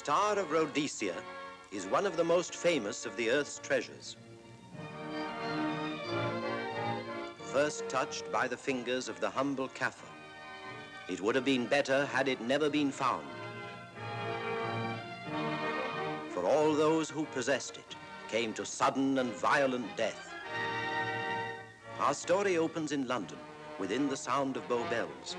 Star of Rhodesia is one of the most famous of the Earth's treasures. First touched by the fingers of the humble Kaffir, it would have been better had it never been found. For all those who possessed it came to sudden and violent death. Our story opens in London, within the sound of Bow Bells.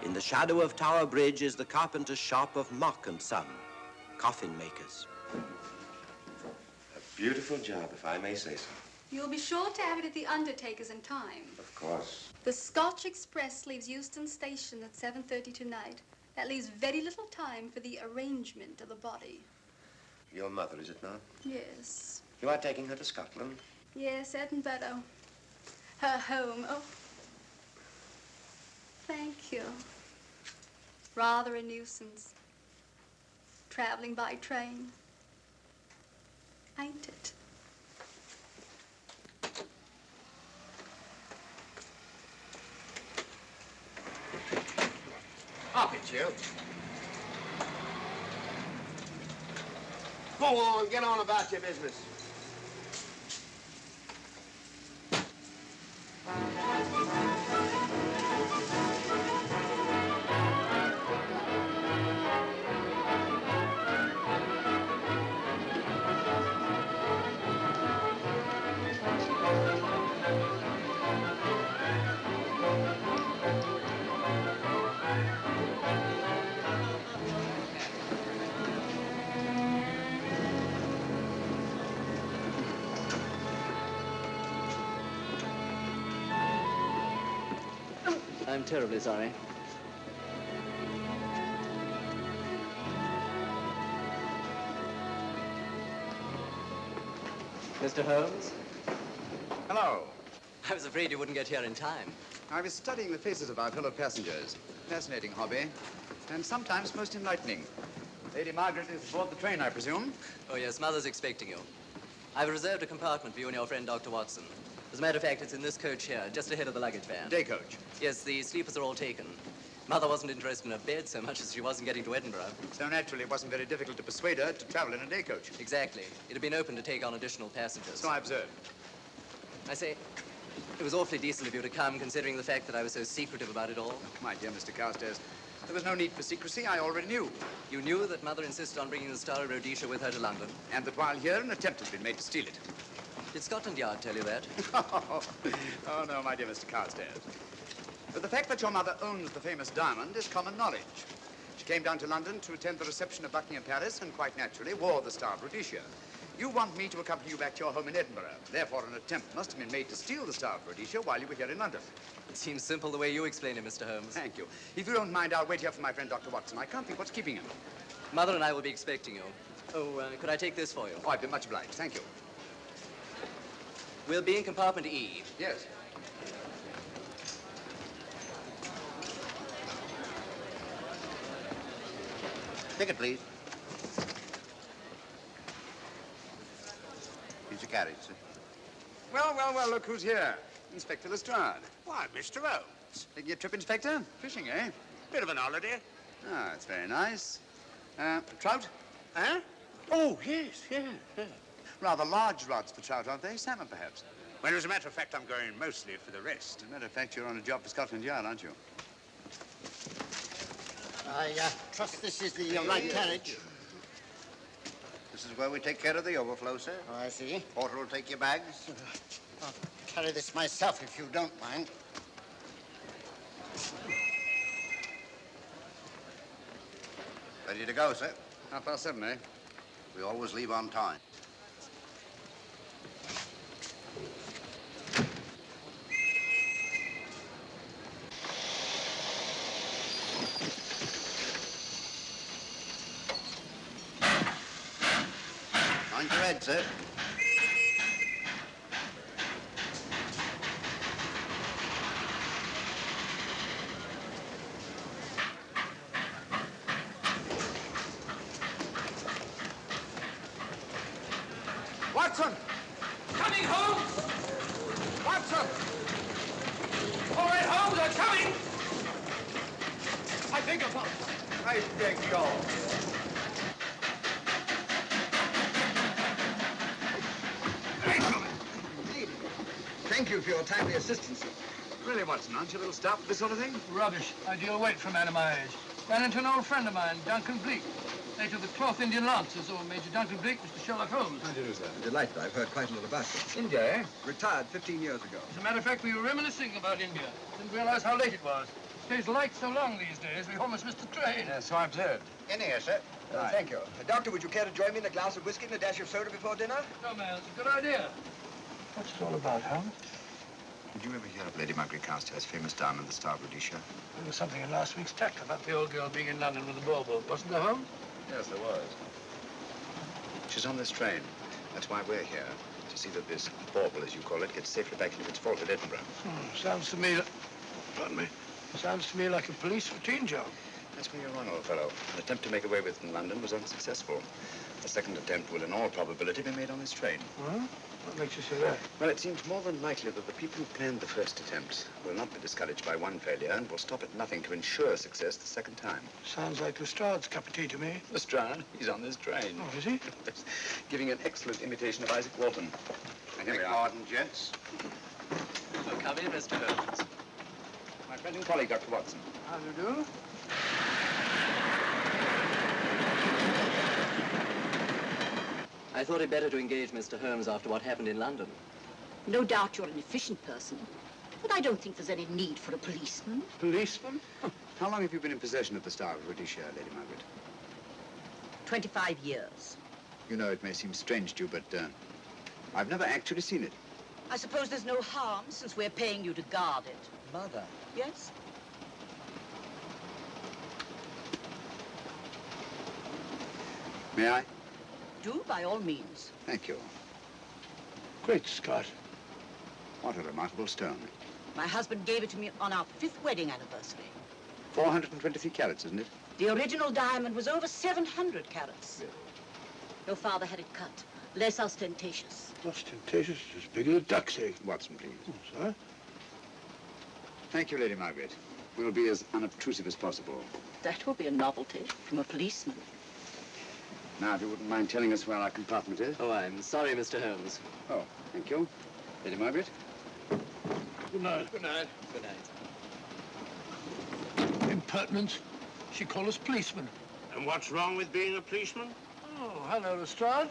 In the shadow of Tower Bridge is the carpenter's shop of Mock and Son, coffin makers. A beautiful job, if I may say so. You'll be sure to have it at the undertaker's in time. Of course. The Scotch Express leaves Euston Station at 7:30 tonight. That leaves very little time for the arrangement of the body. Your mother, is it not? Yes. You are taking her to Scotland? Yes, Edinburgh. Her home. Oh. Thank you. Rather a nuisance. Traveling by train. Ain't it? Up it, you. Go on, get on about your business. I'm terribly sorry. Mr. Holmes? Hello. I was afraid you wouldn't get here in time. I was studying the faces of our fellow passengers. Fascinating hobby, and sometimes most enlightening. Lady Margaret is aboard the train, I presume? Oh, yes, Mother's expecting you. I've reserved a compartment for you and your friend, Dr. Watson. As a matter of fact, it's in this coach here, just ahead of the luggage van. Day coach? Yes, the sleepers are all taken. Mother wasn't interested in a bed so much as she wasn't getting to Edinburgh. So naturally, it wasn't very difficult to persuade her to travel in a day coach. Exactly. It had been open to take on additional passengers. So I observed. I say, it was awfully decent of you to come, considering the fact that I was so secretive about it all. My dear Mr. Carstairs, there was no need for secrecy. I already knew. You knew that Mother insisted on bringing the Star of Rhodesia with her to London? And that while here, an attempt has been made to steal it. Did Scotland Yard tell you that? Oh, no, my dear Mr. Carstairs. But the fact that your mother owns the famous diamond is common knowledge. She came down to London to attend the reception of Buckingham Palace and quite naturally wore the Star of Rhodesia. You want me to accompany you back to your home in Edinburgh. Therefore, an attempt must have been made to steal the Star of Rhodesia while you were here in London. It seems simple the way you explain it, Mr. Holmes. Thank you. If you don't mind, I'll wait here for my friend, Dr. Watson. I can't think what's keeping him. Mother and I will be expecting you. Oh, could I take this for you? Oh, I've been much obliged. Thank you. We'll be in compartment E. Yes. Ticket, please. Here's your carriage, sir. Well, look who's here. Inspector Lestrade. Why, Mr. Holmes. Taking a trip, Inspector? Fishing, eh? Bit of an holiday. Ah, that's very nice. Trout? Huh? Oh, yes. Rather large rods for trout, aren't they? Salmon, perhaps? Well, as a matter of fact, I'm going mostly for the rest. As a matter of fact, you're on a job for Scotland Yard, aren't you? I trust this is the right carriage. This is where we take care of the overflow, sir. Oh, I see. Porter will take your bags. I'll carry this myself if you don't mind. Ready to go, sir? 7:30, eh? We always leave on time. Mind your head, sir. Watson! Coming, Holmes! Watson! All right, Holmes, I'm coming! I beg your pardon. I beg you. Thank you for your timely assistance. Really, Watson, aren't you a little stout for this sort of thing? Rubbish. Ideal weight for a man of my age. Ran into an old friend of mine, Duncan Bleak. Late of the Cloth Indian Lancers, or Major Duncan Bleak, Mr. Sherlock Holmes. How do you do, sir? Delighted. I've heard quite a lot about you. India, eh? Retired 15 years ago. As a matter of fact, we were reminiscing about India. Didn't realize how late it was. Stays light so long these days, we almost missed the train. Yeah, so I've observed. In here, sir. Right. Thank you. Doctor, would you care to join me in a glass of whiskey and a dash of soda before dinner? No, man, it's a good idea. What's it all about, Holmes? Did you ever hear of Lady Margaret Carstairs' famous diamond, the Star of Rhodesia? There was something in last week's tack about the old girl being in London with a bauble, wasn't there, Holmes? Yes, there was. She's on this train. That's why we're here. To see that this bauble, as you call it, gets safely back into its vault at Edinburgh. Sounds to me... Pardon me. Sounds to me like a police routine job. That's where you're wrong, old fellow. An attempt to make away with it in London was unsuccessful. The second attempt will, in all probability, be made on this train. Huh? What makes you say that? Well, it seems more than likely that the people who planned the first attempt will not be discouraged by one failure and will stop at nothing to ensure success the second time. Sounds like Lestrade's cup of tea to me. Lestrade? He's on this train. Oh, is he? Giving an excellent imitation of Isaac Walton. And here we are. Pardon, gents. Oh, come in, Mr. Holmes. My friend and colleague, Dr. Watson. How do you do? I thought it better to engage Mr. Holmes after what happened in London. No doubt you're an efficient person, but I don't think there's any need for a policeman. Policeman? How long have you been in possession of the Star of Rhodesia, Lady Margaret? 25 years. You know, it may seem strange to you, but I've never actually seen it. I suppose there's no harm since we're paying you to guard it. Mother. Yes? May I? Do, by all means. Thank you. Great Scott. What a remarkable stone. My husband gave it to me on our 5th wedding anniversary. 423 carats, isn't it? The original diamond was over 700 carats. Really? Your father had it cut, less ostentatious. Ostentatious, as big as a duck's egg. Watson, please. Oh, sir? Thank you, Lady Margaret. We'll be as unobtrusive as possible. That will be a novelty from a policeman. Now, if you wouldn't mind telling us where our compartment is. Oh, I'm sorry, Mr. Holmes. Oh, thank you. Lady Margaret? Good night. Good night. Good night. Impertinence. She called us policemen. And what's wrong with being a policeman? Oh, hello, Lestrade.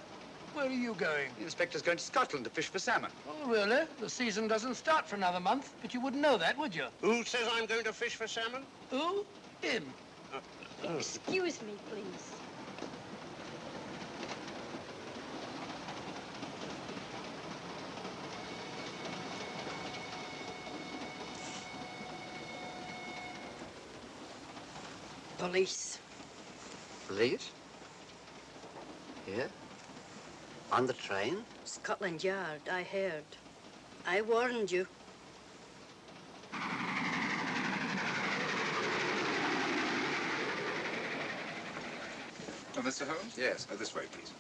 Where are you going? The inspector's going to Scotland to fish for salmon. Oh, really? The season doesn't start for another month, but you wouldn't know that, would you? Who says I'm going to fish for salmon? Who? Him. Excuse me, please. Police. Police? Here? On the train? Scotland Yard, I heard. I warned you. Oh, Mr. Holmes? Yes. This way, please.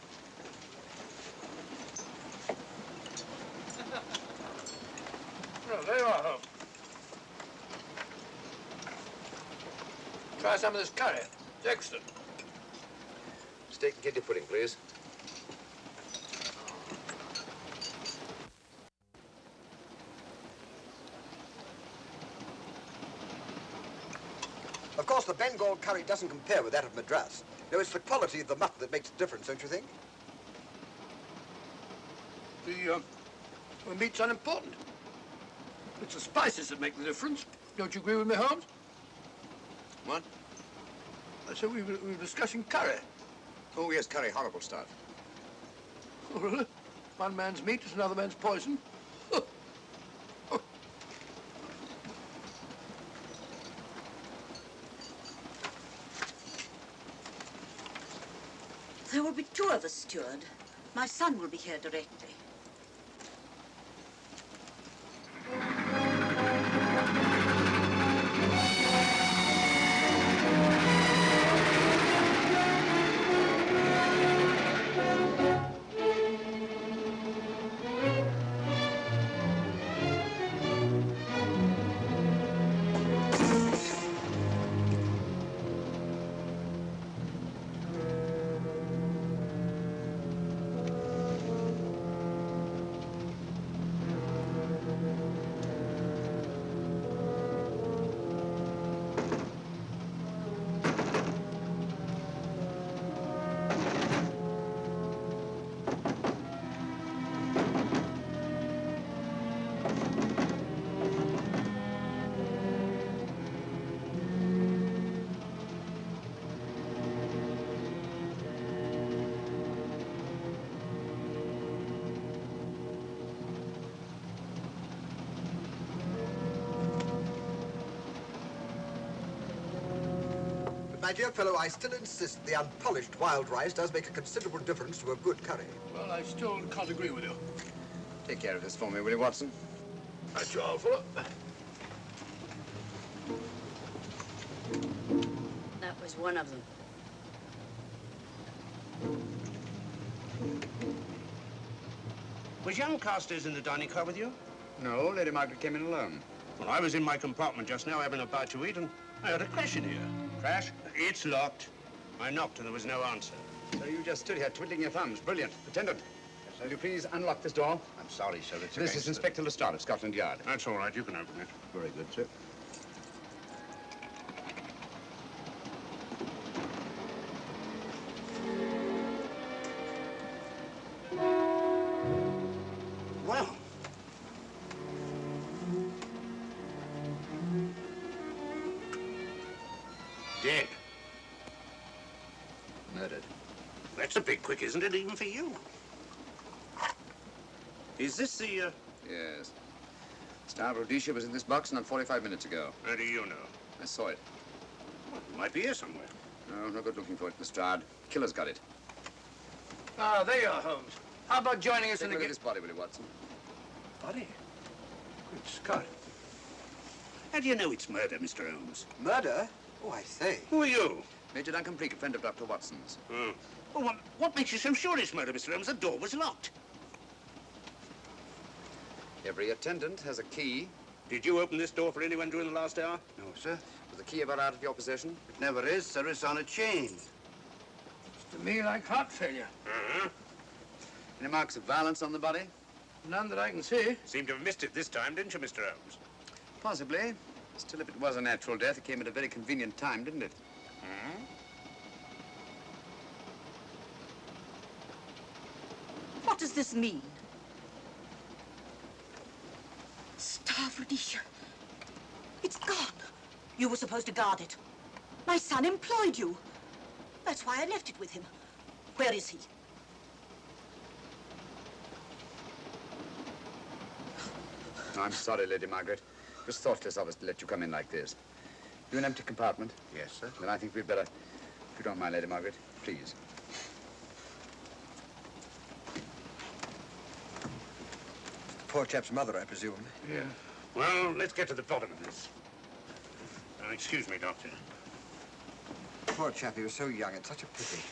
Oh, there you are, Holmes. Try some of this curry. It's excellent. Steak and kidney pudding, please. Of course, the Bengal curry doesn't compare with that of Madras. No, it's the quality of the mutton that makes the difference, don't you think? The meat's unimportant. It's the spices that make the difference. Don't you agree with me, Holmes? What? I said we were discussing curry. Oh, yes, curry. Horrible stuff. Oh, really? One man's meat is another man's poison. There will be 2 of us, steward. My son will be here directly. my dear fellow, I still insist the unpolished wild rice does make a considerable difference to a good curry. Well, I still can't agree with you. Take care of this for me, will you, Watson? That's your fault. That was one of them. Was young Carstairs in the dining car with you? No, Lady Margaret came in alone. Well, I was in my compartment just now having a bite to eat, and I heard a crash in here. Crash? It's locked. I knocked and there was no answer. So you just stood here twiddling your thumbs. Brilliant. Attendant, will you please unlock this door? I'm sorry, sir. It's This is Inspector Lestrade of Scotland Yard. That's all right. You can open it. Very good, sir. Well. Dead. Murdered. That's a bit quick, isn't it, even for you? Is this the, Yes. Star Rhodesia was in this box not 45 minutes ago. How do you know? I saw it. Well, it might be here somewhere. No, no good looking for it, Lestrade. Killer's got it. Ah, there you are, Holmes. How about joining us Take in a the look at this body, will you, Watson? Body? Good Scott. How do you know it's murder, Mr. Holmes? Murder? Oh, I say. Who are you? Major Duncan Bleak, a friend of Dr. Watson's. Oh. Well, what makes you so sure it's murder, Mr. Holmes? The door was locked. Every attendant has a key. Did you open this door for anyone during the last hour? No, sir. Was the key ever out of your possession? It never is, sir. It's on a chain. To me, like heart failure. Uh-huh. Any marks of violence on the body? None that I can see. Seemed to have missed it this time, didn't you, Mr. Holmes? Possibly. Still, if it was a natural death, it came at a very convenient time, didn't it? Hmm? What does this mean? Star Rhodesia. It's gone. You were supposed to guard it. My son employed you. That's why I left it with him. Where is he? I'm sorry, Lady Margaret. It was thoughtless of us to let you come in like this. You an empty compartment? Yes, sir. Then I think we'd better, if you don't mind, Lady Margaret, please. Poor chap's mother, I presume. Yeah. Well, let's get to the bottom of this. Now, excuse me, Doctor. Poor chap, he was so young. It's such a pity.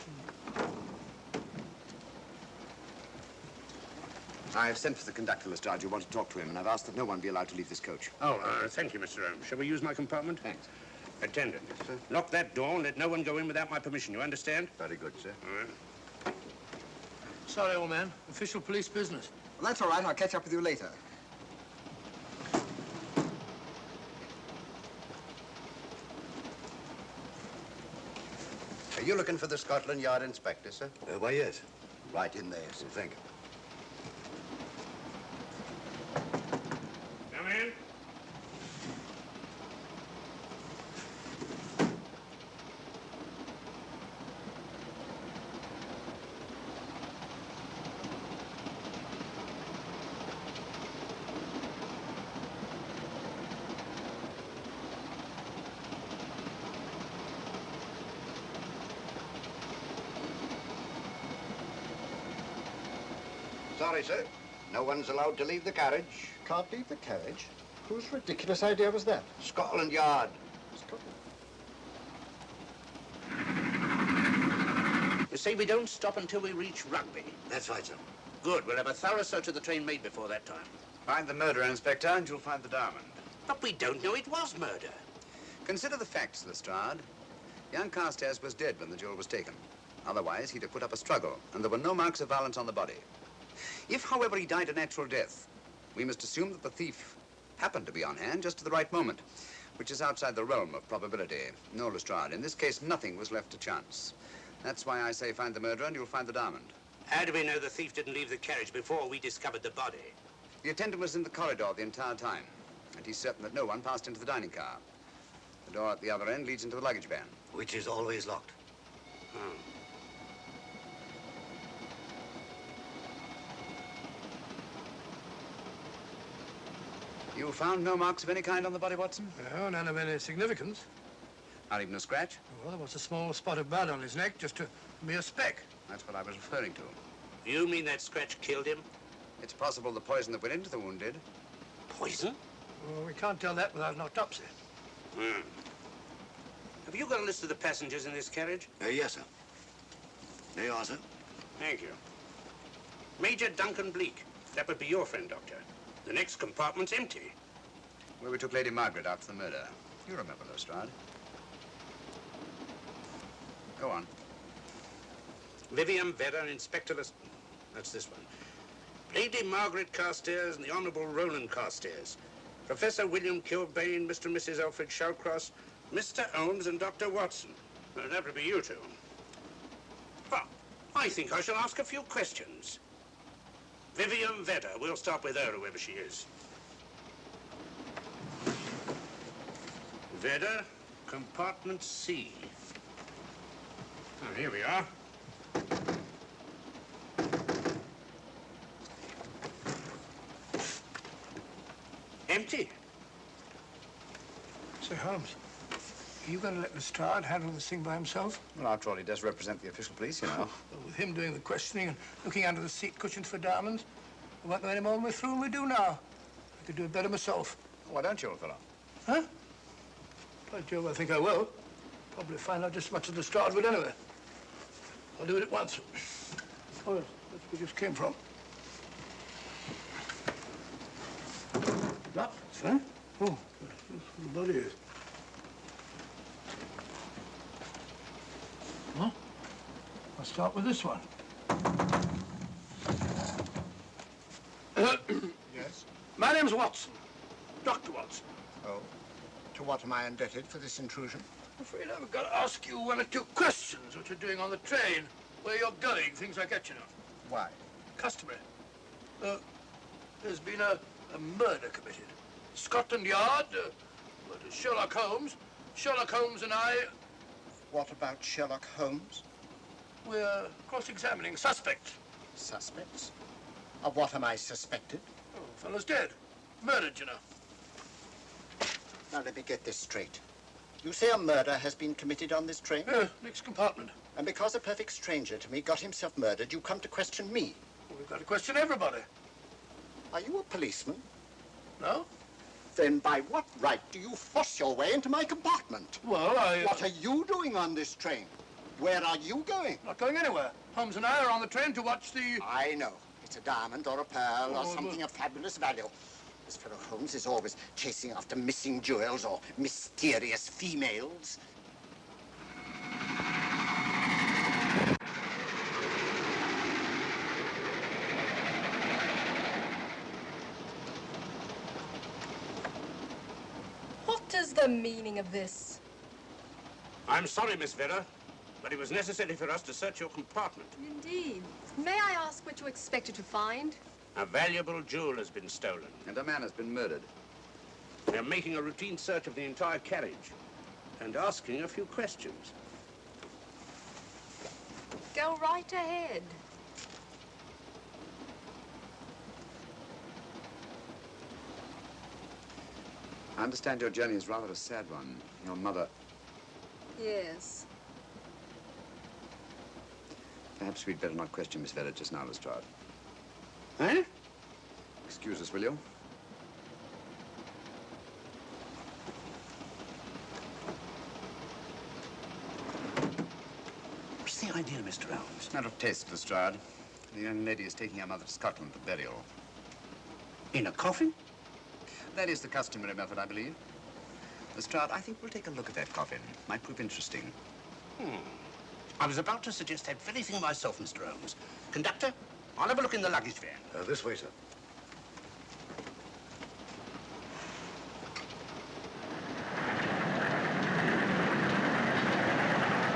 I've sent for the conductor, Lestrade. You want to talk to him, and I've asked that no one be allowed to leave this coach. Oh, thank you, Mr. Holmes. Shall we use my compartment? Thanks. Attendant, lock that door and let no one go in without my permission. You understand? Very good, sir. All right. Sorry, old man. Official police business. Well, that's all right. I'll catch up with you later. Are you looking for the Scotland Yard inspector, sir? Why, yes. Right in there, sir. Thank you. Come in. Sorry, sir. No one's allowed to leave the carriage. Can't leave the carriage? Whose ridiculous idea was that? Scotland Yard. You say we don't stop until we reach Rugby. That's right, sir. Good. We'll have a thorough search of the train made before that time. Find the murderer, Inspector, and you'll find the diamond. But we don't know it was murder. Consider the facts, Lestrade. Young Carstairs was dead when the jewel was taken. Otherwise, he'd have put up a struggle, and there were no marks of violence on the body. If, however, he died a natural death, we must assume that the thief happened to be on hand just at the right moment, which is outside the realm of probability. No, Lestrade, in this case, nothing was left to chance. That's why I say find the murderer and you'll find the diamond. How do we know the thief didn't leave the carriage before we discovered the body? The attendant was in the corridor the entire time, and he's certain that no one passed into the dining car. The door at the other end leads into the luggage van. Which is always locked. Oh. You found no marks of any kind on the body, Watson? No, none of any significance. Not even a scratch? Well, there was a small spot of blood on his neck, just a mere speck. That's what I was referring to. You mean that scratch killed him? It's possible the poison that went into the wound did. Poison? Well, we can't tell that without an autopsy. Have you got a list of the passengers in this carriage? Yes, sir. There you are, sir. Thank you. Major Duncan Bleak. That would be your friend, Doctor. The next compartment's empty. Where we took Lady Margaret after the murder. You remember Lestrade. Go on. Vivian Vedder, Inspector That's this one. Lady Margaret Carstairs and the Honourable Roland Carstairs. Professor William Kilbane, Mr. and Mrs. Alfred Shawcross, Mr. Holmes and Dr. Watson. Well, that would be you two. Well, I think I shall ask a few questions. Vivian Vedder. We'll start with her, whoever she is. Vedder, compartment C. Oh, here we are. Empty. Say, Holmes, are you going to let Lestrade handle this thing by himself? Well, after all, he does represent the official police, you know. Well, with him doing the questioning and looking under the seat cushions for diamonds, we won't know any more when we're through than we do now. I could do it better myself. Why don't you, old fellow? Huh? By Jove, I think I will. Probably find out just as much as Lestrade would anyway. I'll do it at once. Oh, yes, that's where we just came from. What? Huh? Oh, what the bloody is. Huh? I'll start with this one. Yes? My name's Watson. Dr. Watson. Oh. To what am I indebted for this intrusion? I'm afraid I've got to ask you one or two questions. What you're doing on the train, where you're going, things like that, you know. Why? Customary. There's been a murder committed. Scotland Yard, Sherlock Holmes. Sherlock Holmes and I... What about Sherlock Holmes? We're cross-examining suspects. Suspects? Of what am I suspected? Oh, the fellow's dead. Murdered, you know. Now, let me get this straight. You say a murder has been committed on this train? Next compartment. And because a perfect stranger to me got himself murdered, you come to question me? Well, we've got to question everybody. Are you a policeman? No? Then by what right do you force your way into my compartment? Well, What are you doing on this train? Where are you going? Not going anywhere. Holmes and I are on the train to watch the... I know. It's a diamond or a pearl or something of fabulous value. This fellow Holmes is always chasing after missing jewels or mysterious females. What is the meaning of this? I'm sorry, Miss Vedder, but it was necessary for us to search your compartment. Indeed. May I ask what you expected to find? A valuable jewel has been stolen. And a man has been murdered. We're making a routine search of the entire carriage and asking a few questions. Go right ahead. I understand your journey is rather a sad one. Your mother... Yes. Perhaps we'd better not question Miss Vedder just now, Lestrade. Eh? Excuse us, will you? What's the idea, Mr. Holmes? It's not of taste, Lestrade. The young lady is taking her mother to Scotland for burial. In a coffin? That is the customary method, I believe. Lestrade, I think we'll take a look at that coffin. Might prove interesting. I was about to suggest that very thing myself, Mr. Holmes. Conductor, I'll have a look in the luggage van. This way, sir.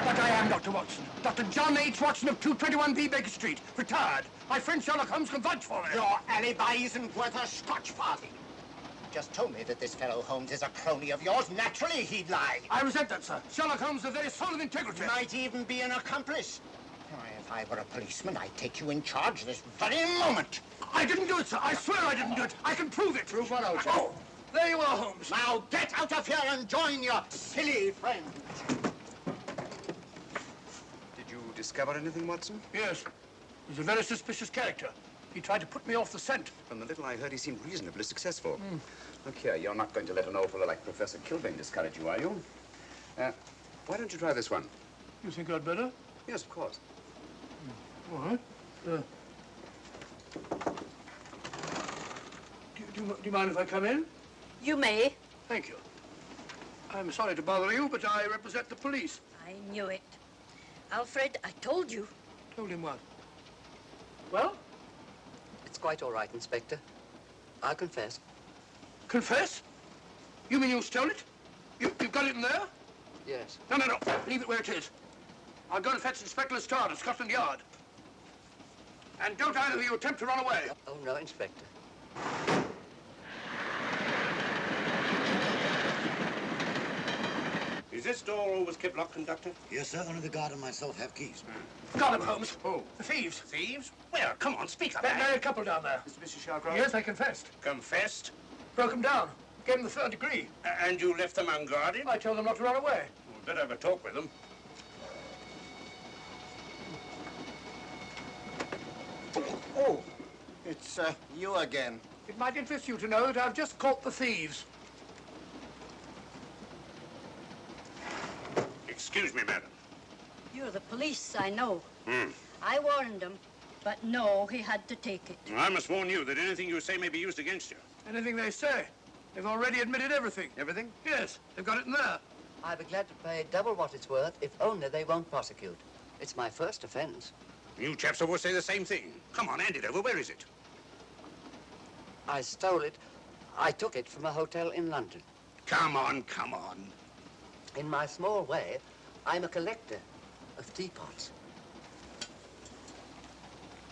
But I am Dr. Watson. Dr. John H. Watson of 221B Baker Street, retired. My friend Sherlock Holmes can vouch for me. Your alibi isn't worth a Scotch farthing. Just told me that this fellow Holmes is a crony of yours. Naturally, he'd lie. I resent that, sir. Sherlock Holmes is the very soul of integrity. Might even be an accomplice. Why, if I were a policeman, I'd take you in charge this very moment. I didn't do it, sir. I swear I didn't do it. I can prove it. Prove what, old chap? Oh, There you are, Holmes. Now get out of here and join your silly friend. Did you discover anything, Watson? Yes. He's a very suspicious character. He tried to put me off the scent. From the little I heard, he seemed reasonably successful. Look here, you're not going to let an old fellow like Professor Kilbane discourage you, are you? Why don't you try this one? You think I'd better? Yes, of course. All right. Do you mind if I come in? You may. Thank you. I'm sorry to bother you, but I represent the police. I knew it. Alfred, I told you. Told him what? Well? It's quite all right, Inspector. I'll confess. Confess? You mean you stole it? You've got it in there? Yes. No. Leave it where it is. I'll go and fetch Inspector Lestrade at Scotland Yard. And don't either of you attempt to run away. Oh, no, Inspector. Is this door always kept locked, Conductor? Yes, sir. Only the guard and myself have keys. Got them, Holmes. Who? The thieves. Thieves? Where? Come on, speak up. That married couple down there. Mr. Sherlock? Yes, they confessed. Confessed? Broke them down. Gave them the 3rd degree. And you left them unguarded? I told them not to run away. We'd better have a talk with them. Oh, it's you again. It might interest you to know that I've just caught the thieves. Excuse me, madam. You're the police, I know. Hmm. I warned him, but no, he had to take it. I must warn you that anything you say may be used against you. Anything they say. They've already admitted everything. Everything? Yes, they've got it in there. I'd be glad to pay double what it's worth if only they won't prosecute. It's my first offense. You chaps always say the same thing. Come on, hand it over. Where is it? I stole it. I took it from a hotel in London. Come on, come on. In my small way, I'm a collector of teapots.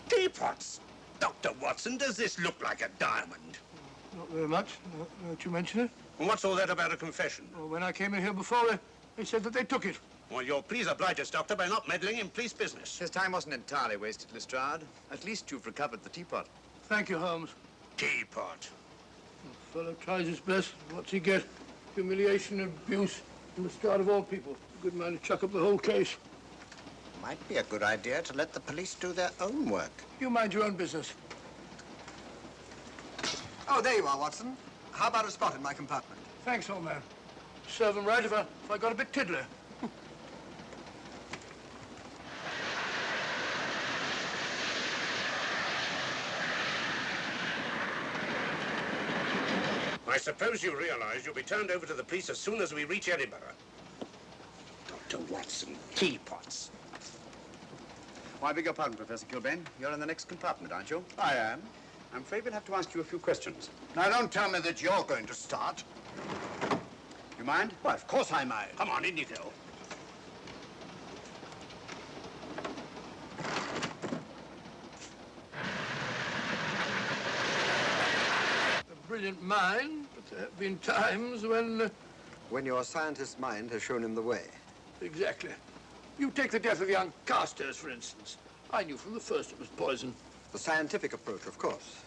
Teapots? Dr. Watson, does this look like a diamond? Not very much, now that you mention it. And what's all that about a confession? Well, when I came in here before, they said that they took it. Well, you'll please oblige us, Doctor, by not meddling in police business. His time wasn't entirely wasted, Lestrade. At least you've recovered the teapot. Thank you, Holmes. Teapot. The fellow tries his best. What's he get? Humiliation and abuse from the start of all people. A good man to chuck up the whole case. Might be a good idea to let the police do their own work. You mind your own business. Oh, there you are, Watson. How about a spot in my compartment? Thanks, old man. Serve them right if I got a bit tiddler. I suppose you realize you'll be turned over to the police as soon as we reach Edinburgh. Dr. Watson, teapots. Oh, I beg your pardon, Professor Kilbane. You're in the next compartment, aren't you? I am. I'm afraid we'll have to ask you a few questions. Now, don't tell me that you're going to start. You mind? Why, of course I mind. Come on, in you go. A brilliant mind, but there have been times when... When your scientist's mind has shown him the way. Exactly. You take the death of young Carstairs, for instance. I knew from the first it was poison. The scientific approach, of course.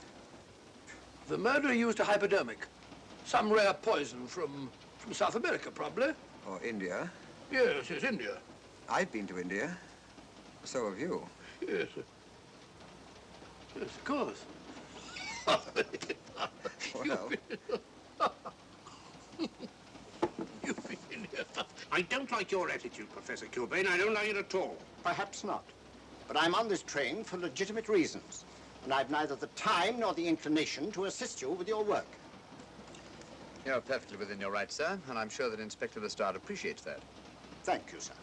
The murderer used a hypodermic. Some rare poison from South America, probably. Or India. Yes, India. I've been to India. So have you. Yes. Yes, of course. Well, You've been in here. I don't like your attitude, Professor Kilbane. I don't like it at all. Perhaps not. But I'm on this train for legitimate reasons. And I've neither the time nor the inclination to assist you with your work. You're perfectly within your rights, sir, and I'm sure that Inspector Lestrade appreciates that. Thank you, sir.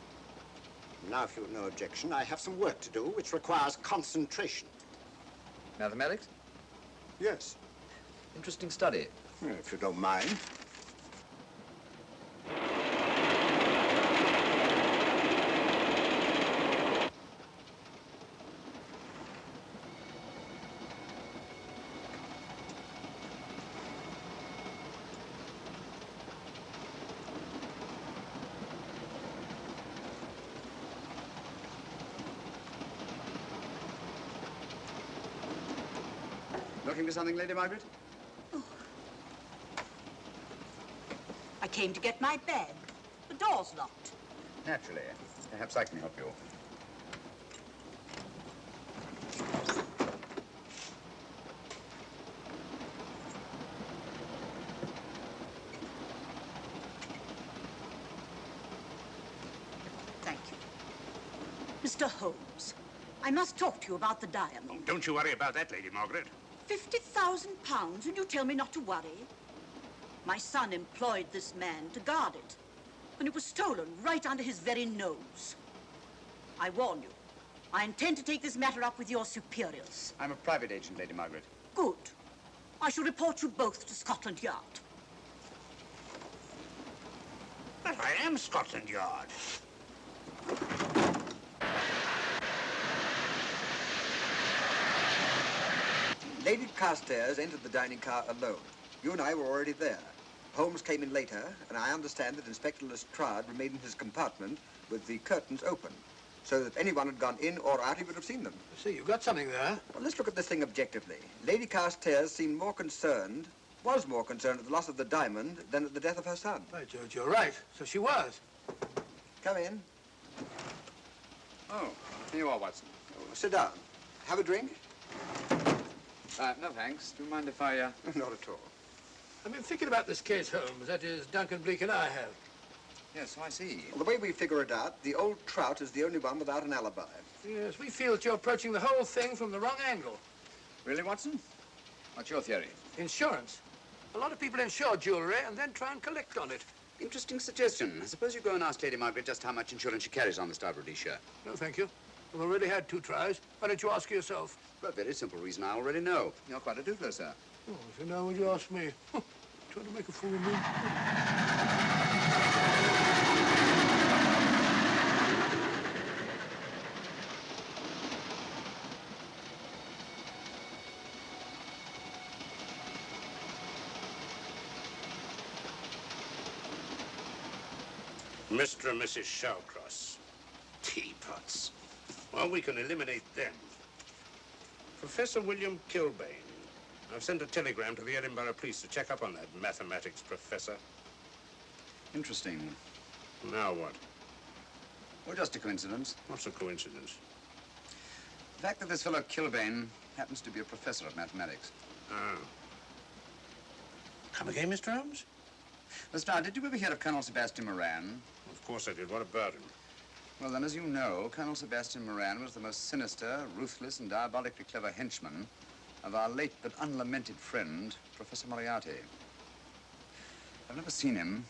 Now, if you've no objection, I have some work to do which requires concentration. Mathematics? Yes. Interesting study. If you don't mind. Looking for something, Lady Margaret? I came to get my bag. The door's locked. Naturally. Perhaps I can help you. Thank you. Mr. Holmes, I must talk to you about the diamond. Oh, don't you worry about that, Lady Margaret. £50,000 and you tell me not to worry? My son employed this man to guard it, and it was stolen right under his very nose. I warn you, I intend to take this matter up with your superiors. I'm a private agent, Lady Margaret. Good. I shall report you both to Scotland Yard. But I am Scotland Yard. Lady Carstairs entered the dining car alone. You and I were already there. Holmes came in later, and I understand that Inspector Lestrade remained in his compartment with the curtains open, so that if anyone had gone in or out, he would have seen them. See, you've got something there. Well, let's look at this thing objectively. Lady Carstairs seemed more concerned, was more concerned at the loss of the diamond than at the death of her son. By George, you're right. So she was. Come in. Oh, here you are, Watson. Oh, sit down. Have a drink? No, thanks. Do you mind if I, Not at all. I've been thinking about this case, Holmes. That is, Duncan Bleak and I have. Yes, so I see. Well, the way we figure it out, the old trout is the only one without an alibi. Yes, we feel that you're approaching the whole thing from the wrong angle. Really, Watson? What's your theory? Insurance. A lot of people insure jewelry and then try and collect on it. Interesting suggestion. I suppose you go and ask Lady Margaret just how much insurance she carries on the Star Rhodesia. No, thank you. We've already had 2 tries. Why don't you ask her yourself? For a very simple reason I already know. You're quite a doodler, sir. Oh, so now would you ask me? Trying to make a fool of me. Mr. and Mrs. Shawcross. Teapots. Well, we can eliminate them. Professor William Kilbane. I've sent a telegram to the Edinburgh police to check up on that mathematics professor. Interesting. Now what? Well, just a coincidence. What's a coincidence? The fact that this fellow Kilbane happens to be a professor of mathematics. Ah. Come again, Mr. Holmes? Lestrade, did you ever hear of Colonel Sebastian Moran? Of course I did. What about him? Well, then, as you know, Colonel Sebastian Moran was the most sinister, ruthless, and diabolically clever henchman of our late but unlamented friend, Professor Moriarty. I've never seen him,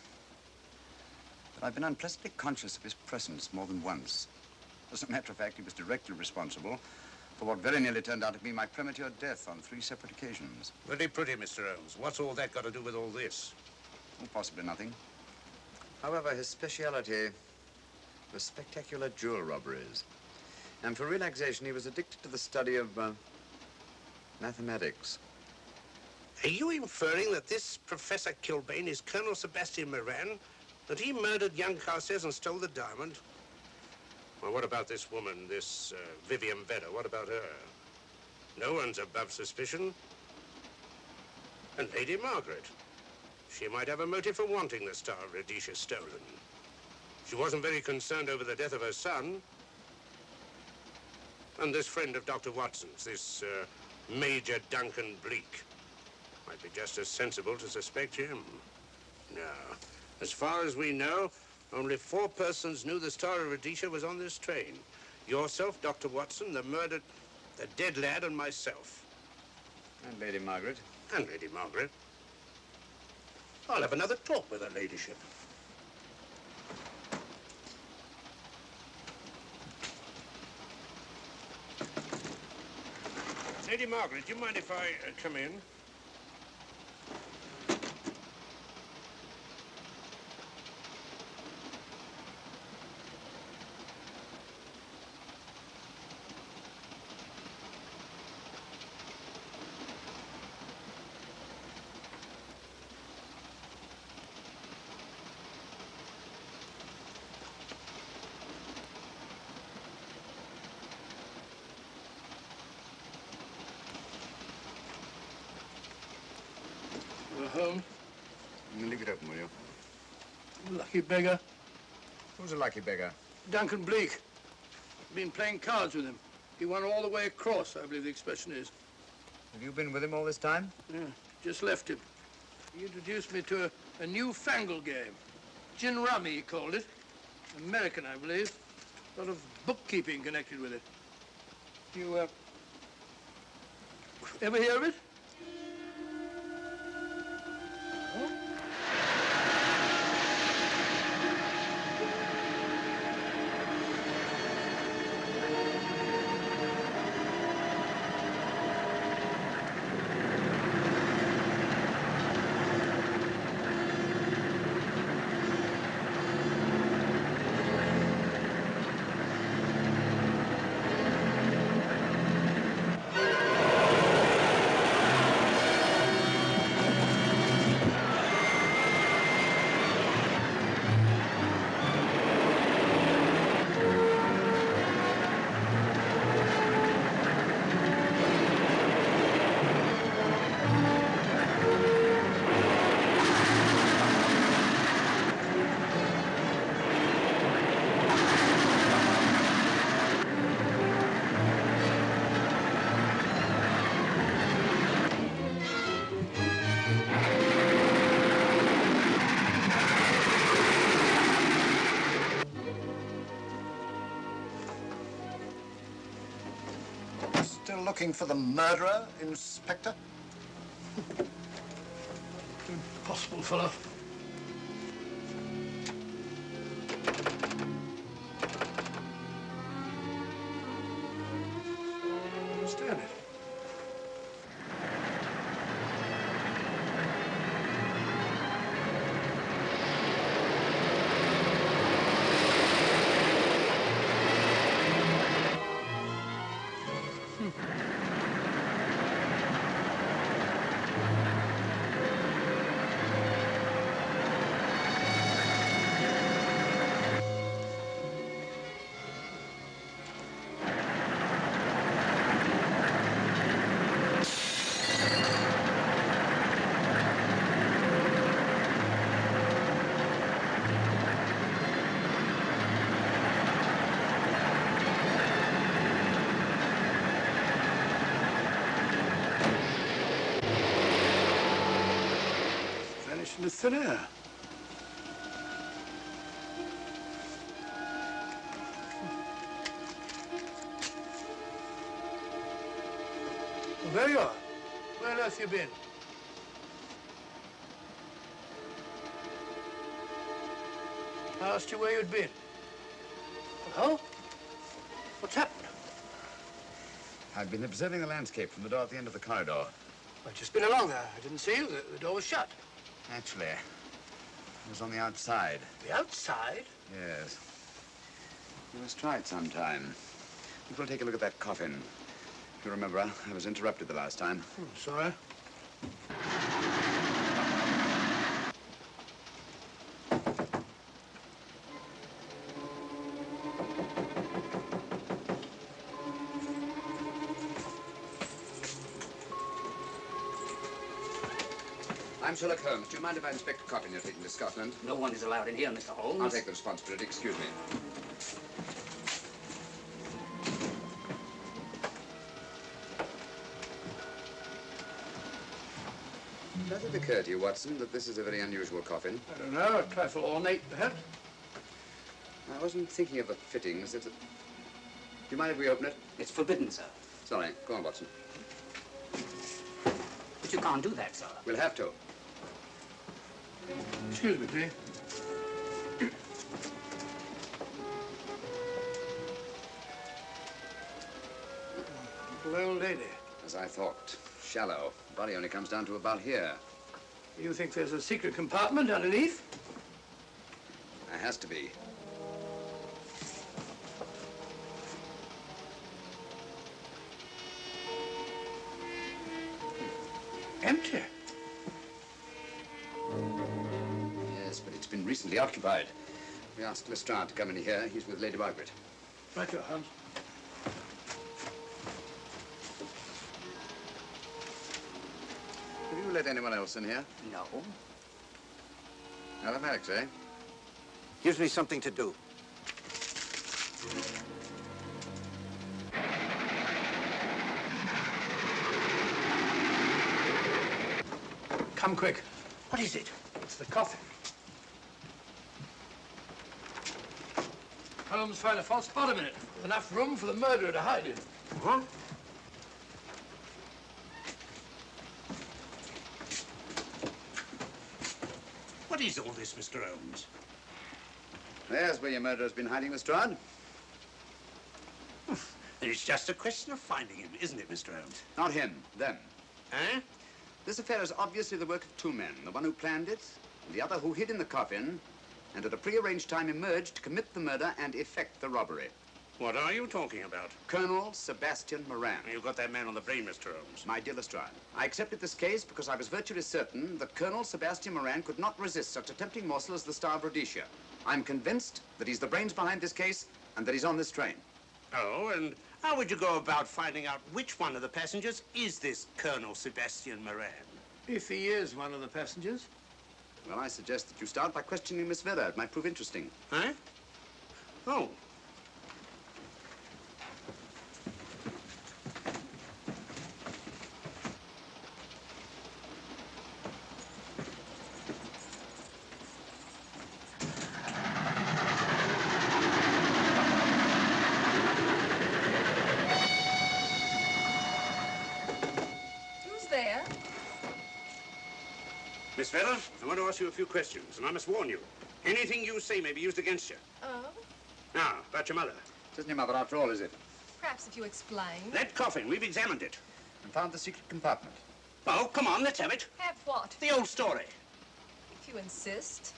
but I've been unpleasantly conscious of his presence more than once. As a matter of fact, he was directly responsible for what very nearly turned out to be my premature death on 3 separate occasions. Very pretty, Mr. Holmes. What's all that got to do with all this? Well, possibly nothing. However, his speciality was spectacular jewel robberies. And for relaxation, he was addicted to the study of mathematics. Are you inferring that this Professor Kilbane is Colonel Sebastian Moran? That he murdered young Carstairs and stole the diamond? Well, what about this woman, this Vivian Vedder? What about her? No one's above suspicion. And Lady Margaret. She might have a motive for wanting the Star of Rhodesia stolen. She wasn't very concerned over the death of her son. And this friend of Dr. Watson's, this Major Duncan Bleak, might be just as sensible to suspect him. No. As far as we know, only 4 persons knew the Star of Rhodesia was on this train. Yourself, Dr. Watson, the murdered, the dead lad, and myself. And Lady Margaret. And Lady Margaret. I'll have another talk with her ladyship. Lady Margaret, do you mind if I come in? Holmes? Leave it open, will you? Lucky beggar. Who's a lucky beggar? Duncan Bleak. Been playing cards with him. He won all the way across, I believe the expression is. Have you been with him all this time? Yeah, just left him. He introduced me to a newfangled game. Gin rummy, he called it. American, I believe. A lot of bookkeeping connected with it. You, ever hear of it? Still looking for the murderer, Inspector? Impossible, fellow. Understand it. Vanished into thin air. Well, there you are. Where on earth you been? I asked you where you'd been. Hello? What's happened? I've been observing the landscape from the door at the end of the corridor. I've just been along there. I didn't see you. The door was shut. Actually, it was on the outside. The outside? Yes. You must try it sometime. We'll take a look at that coffin. If you remember, I was interrupted the last time. Sorry. I'm Sherlock Holmes. Do you mind if I inspect a coffin you're taking to Scotland? No one is allowed in here, Mr. Holmes. I'll take the responsibility. Excuse me. Does it occur to you, Watson, that this is a very unusual coffin? I don't know. A trifle ornate, perhaps. I wasn't thinking of the fittings. Do you mind if we open it? It's forbidden, sir. Sorry. Go on, Watson. But you can't do that, sir. We'll have to. Excuse me, please. Little old lady. As I thought. Shallow. Body only comes down to about here. You think there's a secret compartment underneath? There has to be. Empty. Yes, but it's been recently occupied. We asked Lestrade to come in here. He's with Lady Margaret. Right, your Holmes. Have you let anyone else in here? No. Mathematics, eh? Gives me something to do. Come quick. What is it? It's the coffin. Holmes found a false bottom in it, with enough room for the murderer to hide in. Huh? What is all this, Mr. Holmes? There's where your murderer's been hiding, Lestrade. It's just a question of finding him, isn't it, Mr. Holmes? Not him, them. Eh? This affair is obviously the work of two men, the one who planned it, and the other who hid in the coffin, and at a prearranged time emerged to commit the murder and effect the robbery. What are you talking about? Colonel Sebastian Moran. You've got that man on the brain, Mr. Holmes. My dear Lestrade, I accepted this case because I was virtually certain that Colonel Sebastian Moran could not resist such a tempting morsel as the Star of Rhodesia. I'm convinced that he's the brains behind this case and that he's on this train. Oh, and how would you go about finding out which one of the passengers is this Colonel Sebastian Moran? If he is one of the passengers. Well, I suggest that you start by questioning Miss Vera. It might prove interesting. Huh? Oh. Miss Vera, I want to ask you a few questions, and I must warn you. Anything you say may be used against you. Oh? Now, about your mother. It isn't your mother after all, is it? Perhaps if you explain. That coffin, we've examined it. And found the secret compartment. Oh, come on, let's have it. Have what? The old story. If you insist.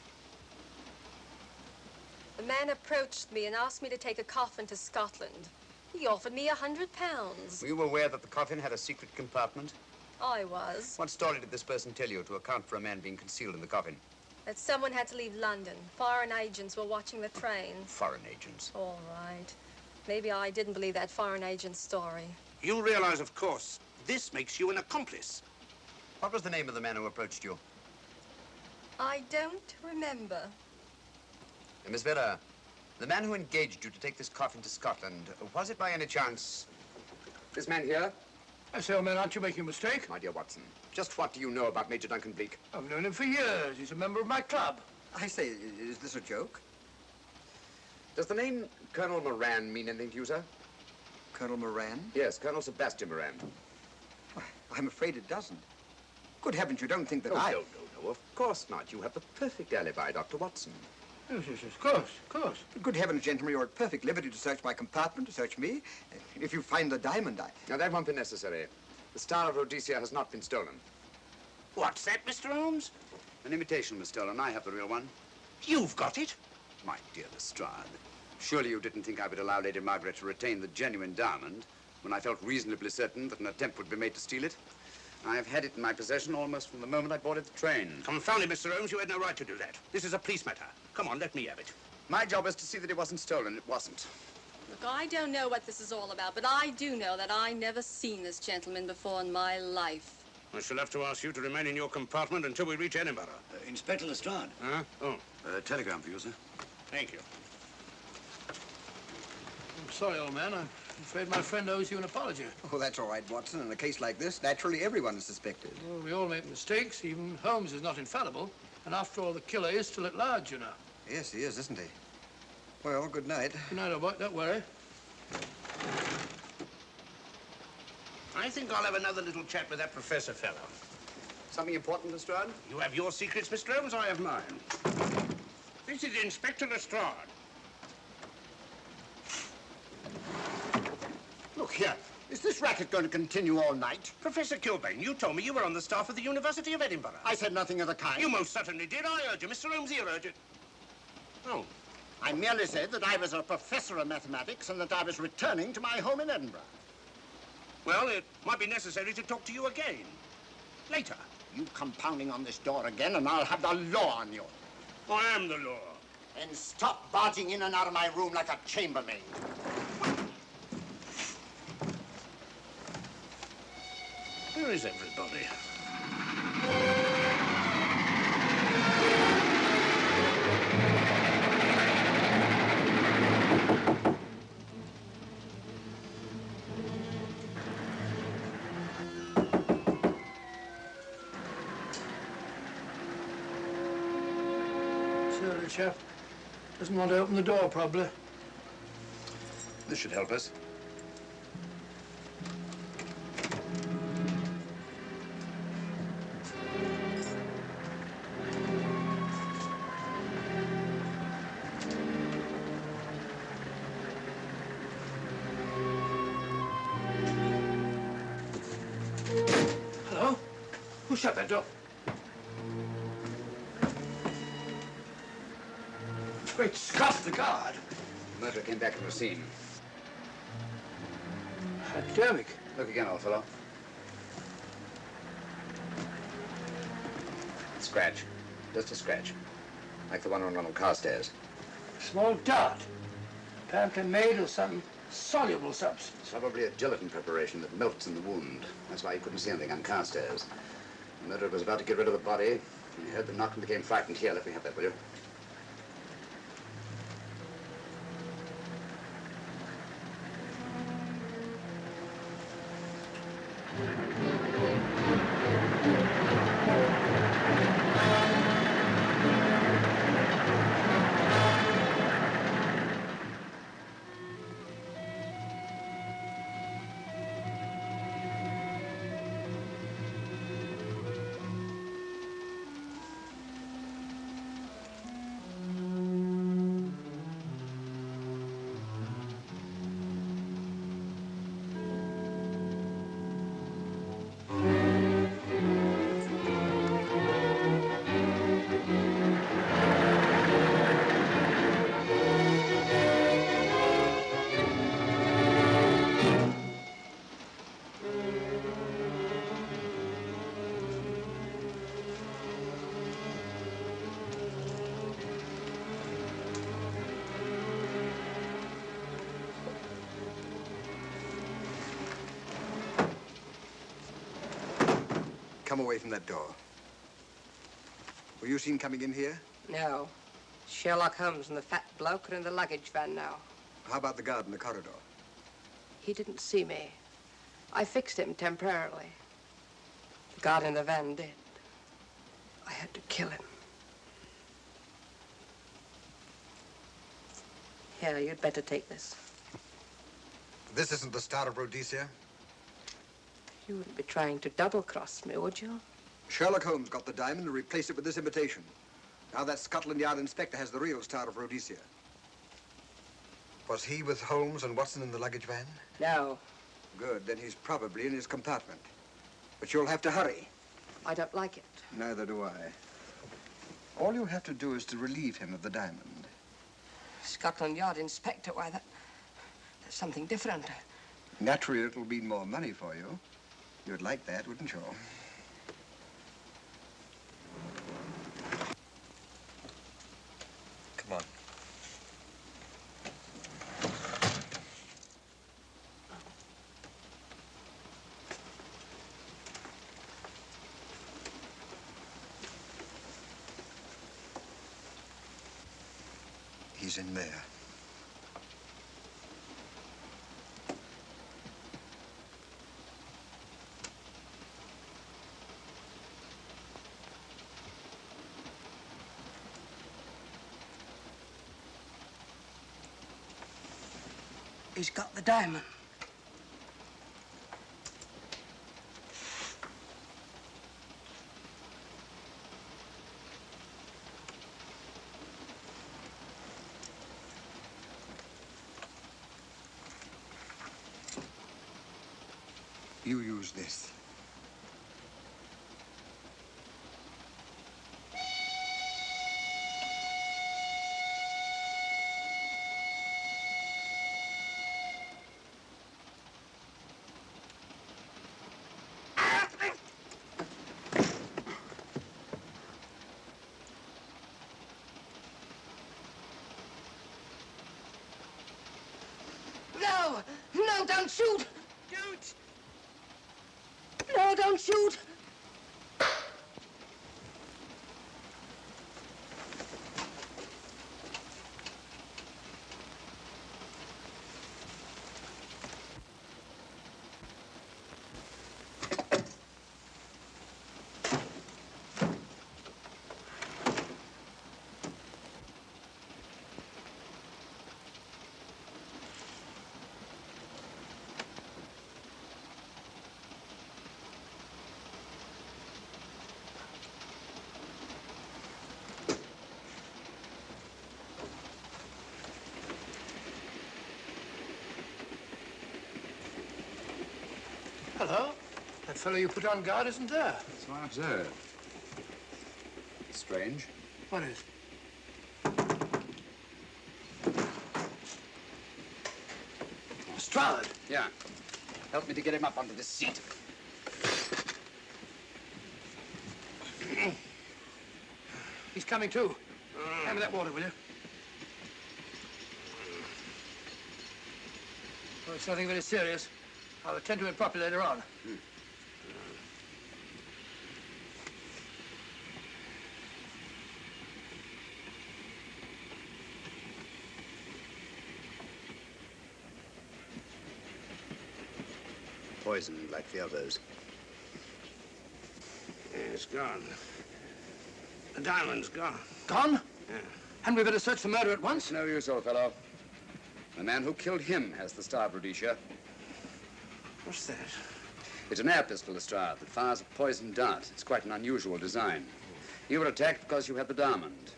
The man approached me and asked me to take a coffin to Scotland. He offered me £100. Were you aware that the coffin had a secret compartment? I was. What story did this person tell you to account for a man being concealed in the coffin? That someone had to leave London. Foreign agents were watching the train. Foreign agents? All right. Maybe I didn't believe that foreign agent story. You realize, of course, this makes you an accomplice. What was the name of the man who approached you? I don't remember. Miss Vera, the man who engaged you to take this coffin to Scotland, was it by any chance this man here? I say, old man, aren't you making a mistake? My dear Watson, just what do you know about Major Duncan Bleak? I've known him for years. He's a member of my club. I say, is this a joke? Does the name Colonel Moran mean anything to you, sir? Colonel Moran? Yes, Colonel Sebastian Moran. Why, I'm afraid it doesn't. Good heavens, you don't think that No, I... no, of course not. You have the perfect alibi, Dr. Watson. Yes, of course. Good heavens, gentlemen, you're at perfect liberty to search my compartment, to search me. If you find the diamond, Now, that won't be necessary. The Star of Rhodesia has not been stolen. What's that, Mr. Holmes? An imitation was stolen. I have the real one. You've got it? My dear Lestrade, surely you didn't think I would allow Lady Margaret to retain the genuine diamond when I felt reasonably certain that an attempt would be made to steal it? I have had it in my possession almost from the moment I boarded the train. Confound it, Mr. Holmes, you had no right to do that. This is a police matter. Come on, let me have it. My job is to see that it wasn't stolen. It wasn't. Look, I don't know what this is all about, but I do know that I never seen this gentleman before in my life. I shall have to ask you to remain in your compartment until we reach Edinburgh. Inspector Lestrade. Huh? Oh. Telegram for you, sir. Thank you. I'm sorry, old man. I'm afraid my friend owes you an apology. Oh, that's all right, Watson. In a case like this, naturally everyone is suspected. Well, we all make mistakes. Even Holmes is not infallible. And after all, the killer is still at large, you know. Yes, he is, isn't he? Well, good night. Good night, old boy. Don't worry. I think I'll have another little chat with that professor fellow. Something important, Lestrade? You have your secrets, Mr. Holmes, I have mine. This is Inspector Lestrade. Look here. Is this racket going to continue all night? Professor Kilbane, you told me you were on the staff of the University of Edinburgh. I said nothing of the kind. You most certainly did. I heard you. Mr. Holmes here heard you. Oh. I merely said that I was a professor of mathematics and that I was returning to my home in Edinburgh. Well, it might be necessary to talk to you again. Later. You come pounding on this door again and I'll have the law on you. I am the law. And stop barging in and out of my room like a chambermaid. Where is everybody? Surly chap. Doesn't want to open the door, probably. This should help us. Hello? Who shut that door? Great Scott, the guard. The murderer came back from the scene. Hypodermic. Look again, old fellow. Scratch. Just a scratch. Like the one on one of Carstairs. Small dart. Apparently made of some soluble substance. It's probably a gelatin preparation that melts in the wound. That's why you couldn't see anything on Carstairs. The murderer was about to get rid of the body, and he heard the knock and became frightened. Here, let me have that, will you? Come away from that door. Were you seen coming in here? No. Sherlock Holmes and the fat bloke are in the luggage van now. How about the guard in the corridor? He didn't see me. I fixed him temporarily. The guard in the van did. I had to kill him. Here, you'd better take this. This isn't the Star of Rhodesia? You wouldn't be trying to double-cross me, would you? Sherlock Holmes got the diamond and replaced it with this imitation. Now that Scotland Yard inspector has the real Star of Rhodesia. Was he with Holmes and Watson in the luggage van? No. Good, then he's probably in his compartment. But you'll have to hurry. I don't like it. Neither do I. All you have to do is to relieve him of the diamond. Scotland Yard inspector, why, that's something different. Naturally, it'll mean more money for you. You'd like that, wouldn't you? Come on. He's in there. He's got the diamond. You use this. No! No, don't shoot! Don't! No, don't shoot! fellow you put on guard isn't there. So I observe. Strange. What is? Lestrade. Yeah. Help me to get him up onto this seat. He's coming too. Hand me that water, will you? Well, it's nothing very serious. I'll attend to it properly later on. Poisoned like the others. Yeah, it's gone. The diamond's gone. Gone? Yeah. Hadn't we better search the murder at once? It's no use, old fellow. The man who killed him has the star, Rhodesia. What's that? It's an air pistol, Lestrade, that fires a poisoned dart. It's quite an unusual design. You were attacked because you had the diamond.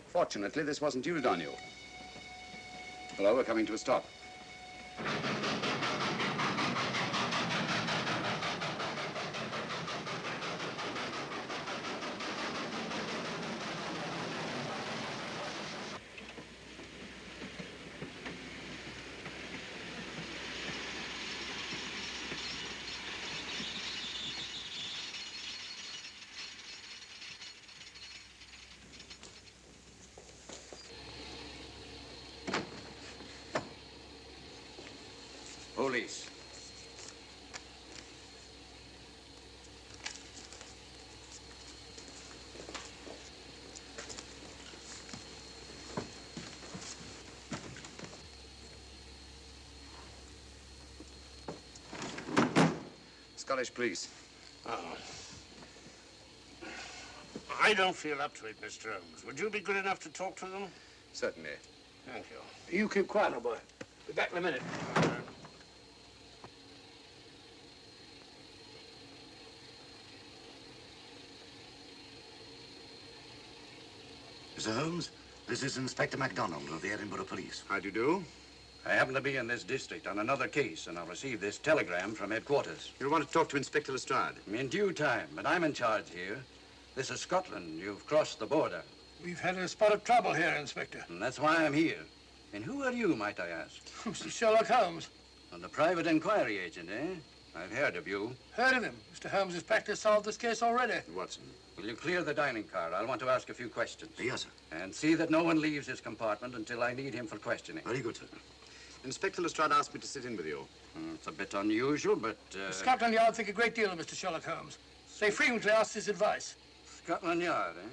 Fortunately, this wasn't used on you. Hello, we're coming to a stop. Police. Scottish police. Oh. I don't feel up to it, Mr. Holmes. Would you be good enough to talk to them? Certainly. Thank you. You keep quiet, old boy. Be back in a minute. Mr. Holmes, this is Inspector MacDonald of the Edinburgh Police. How do you do? I happen to be in this district on another case, and I'll receive this telegram from headquarters. You want to talk to Inspector Lestrade? In due time, but I'm in charge here. This is Scotland. You've crossed the border. We've had a spot of trouble here, Inspector. And that's why I'm here. And who are you, might I ask? Mr. Sherlock Holmes. And the private inquiry agent, eh? I've heard of you. Heard of him. Mr. Holmes has practically solved this case already. Watson. Will you clear the dining car? I'll want to ask a few questions. Yes, sir. And see that no one leaves his compartment until I need him for questioning. Very good, sir. Inspector Lestrade asked me to sit in with you. It's a bit unusual, but... Scotland Yard think a great deal of Mr. Sherlock Holmes. They frequently ask his advice. Scotland Yard, eh?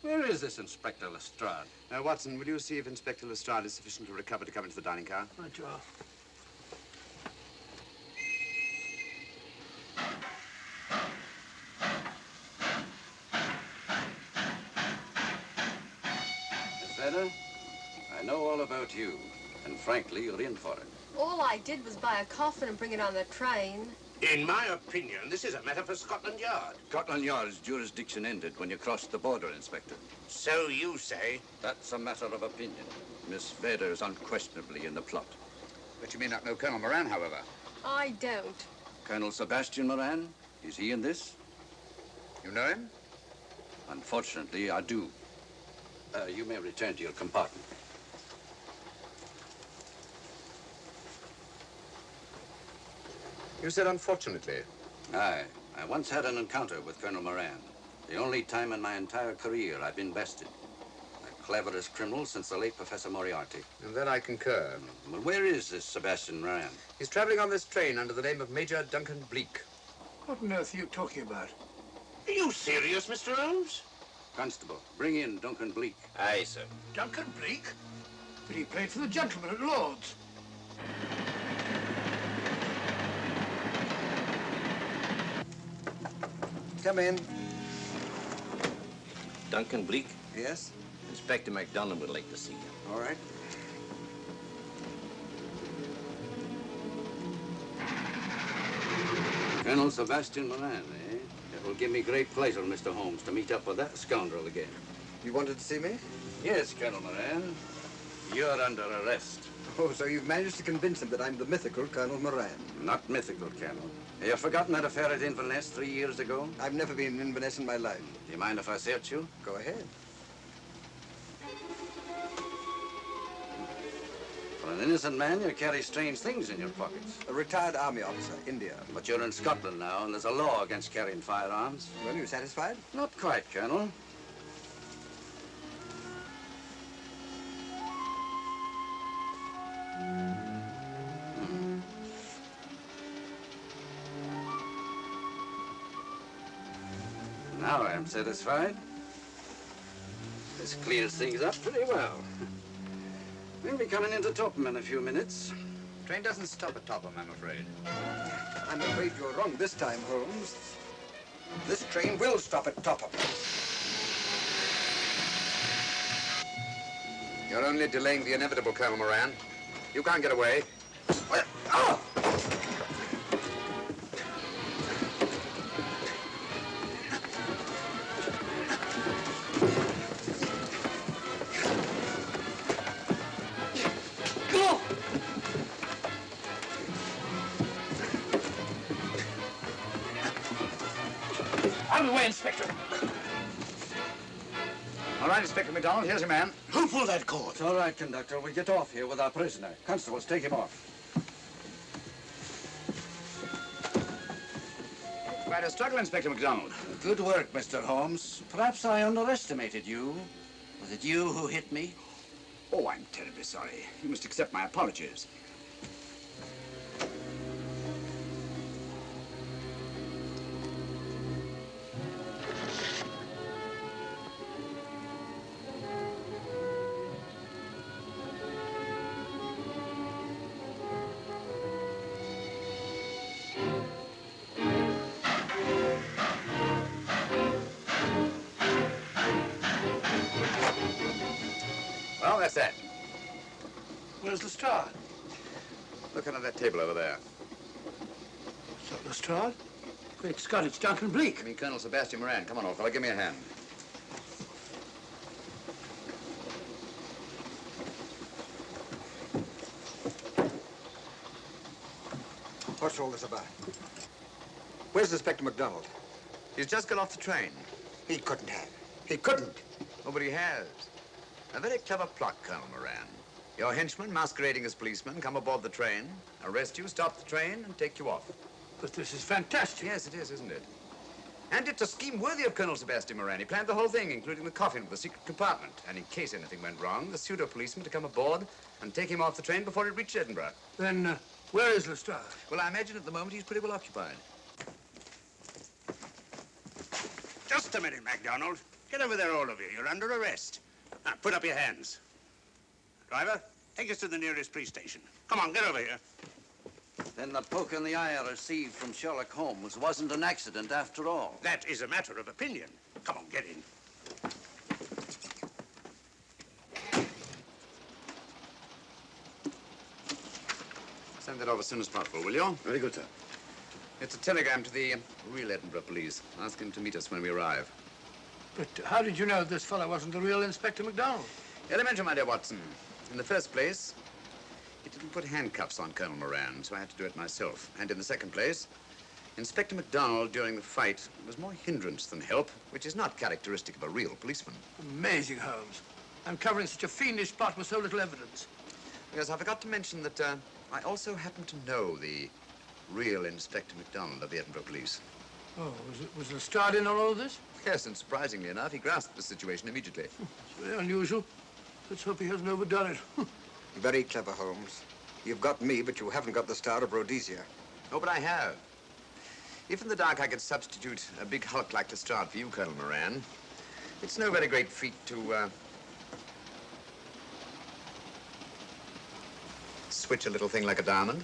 Where is this Inspector Lestrade? Now, Watson, will you see if Inspector Lestrade is sufficient to recover to come into the dining car? Right, you are. Miss Vedder, I know all about you, and frankly, you're in for it. All I did was buy a coffin and bring it on the train. In my opinion, this is a matter for Scotland Yard. Scotland Yard's jurisdiction ended when you crossed the border, Inspector. So you say? That's a matter of opinion. Miss Vedder is unquestionably in the plot. But you may not know Colonel Moran, however. I don't. Colonel Sebastian Moran? Is he in this? You know him? Unfortunately, I do. You may return to your compartment. You said unfortunately. Aye. I once had an encounter with Colonel Moran. The only time in my entire career I've been bested. The cleverest criminal since the late Professor Moriarty. And then I concur. Well, where is this Sebastian Moran? He's traveling on this train under the name of Major Duncan Bleak. What on earth are you talking about? Are you serious, Mr. Holmes? Constable, bring in Duncan Bleak. Aye, sir. Duncan Bleak? But he played for the gentleman at Lord's. Come in. Duncan Bleak? Yes? Inspector MacDonald would like to see you. All right. Colonel Sebastian Moran, eh? It will give me great pleasure, Mr. Holmes, to meet up with that scoundrel again. You wanted to see me? Yes, Colonel Moran. You're under arrest. Oh, so you've managed to convince him that I'm the mythical Colonel Moran. Not mythical, Colonel. Have you forgotten that affair at Inverness 3 years ago? I've never been in Inverness in my life. Do you mind if I search you? Go ahead. For an innocent man, you carry strange things in your pockets. A retired army officer, India. But you're in Scotland now, and there's a law against carrying firearms. Well, you satisfied? Not quite, Colonel. Now I'm satisfied. This clears things up pretty well. We'll be coming into Topham in a few minutes. Train doesn't stop at Topham, I'm afraid. I'm afraid you're wrong this time, Holmes. This train will stop at Topham. You're only delaying the inevitable, Colonel Moran. You can't get away. Oh! Out of the way, Inspector. All right, Inspector MacDonald, here's your man. Who pulled that cord? It's all right, Conductor. We'll get off here with our prisoner. Constables, take him off. Quite a struggle, Inspector MacDonald. Good work, Mr. Holmes. Perhaps I underestimated you. Was it you who hit me? Oh, I'm terribly sorry. You must accept my apologies. Well, that's that. Where's Lestrade? Look under that table over there. Is that Lestrade? Great Scott, it's Duncan Bleak. I mean, Colonel Sebastian Moran. Come on, old fella, give me a hand. What's all this about? Where's Inspector MacDonald? He's just got off the train. He couldn't have. He couldn't. Oh, but he has. A very clever plot, Colonel Moran. Your henchmen, masquerading as policemen, come aboard the train, arrest you, stop the train, and take you off. But this is fantastic. Yes, it is, isn't it? And it's a scheme worthy of Colonel Sebastian Moran. He planned the whole thing, including the coffin with the secret compartment. And in case anything went wrong, the pseudo-policeman to come aboard and take him off the train before it reached Edinburgh. Then, where is Lestrade? Well, I imagine at the moment he's pretty well occupied. Just a minute, MacDonald. Get over there, all of you. You're under arrest. Now, put up your hands. Driver, take us to the nearest police station. Come on, get over here. Then the poke in the eye I received from Sherlock Holmes wasn't an accident after all. That is a matter of opinion. Come on, get in. Send that over as soon as possible, will you? Very good, sir. It's a telegram to the real Edinburgh police. Ask him to meet us when we arrive. But how did you know this fellow wasn't the real Inspector MacDonald? Elementary, my dear Watson. In the first place, he didn't put handcuffs on Colonel Moran, so I had to do it myself. And in the second place, Inspector MacDonald, during the fight, was more hindrance than help, which is not characteristic of a real policeman. Amazing, Holmes. I'm covering such a fiendish plot with so little evidence. Yes, I forgot to mention that I also happen to know the real Inspector MacDonald of the Edinburgh Police. Oh, was Lestrade in on all of this? Yes, and surprisingly enough, he grasped the situation immediately. It's very unusual. Let's hope he hasn't overdone it. Very clever, Holmes. You've got me, but you haven't got the Star of Rhodesia. Oh, but I have. If in the dark I could substitute a big hulk like Lestrade for you, Colonel Moran, it's no very great feat to, switch a little thing like a diamond.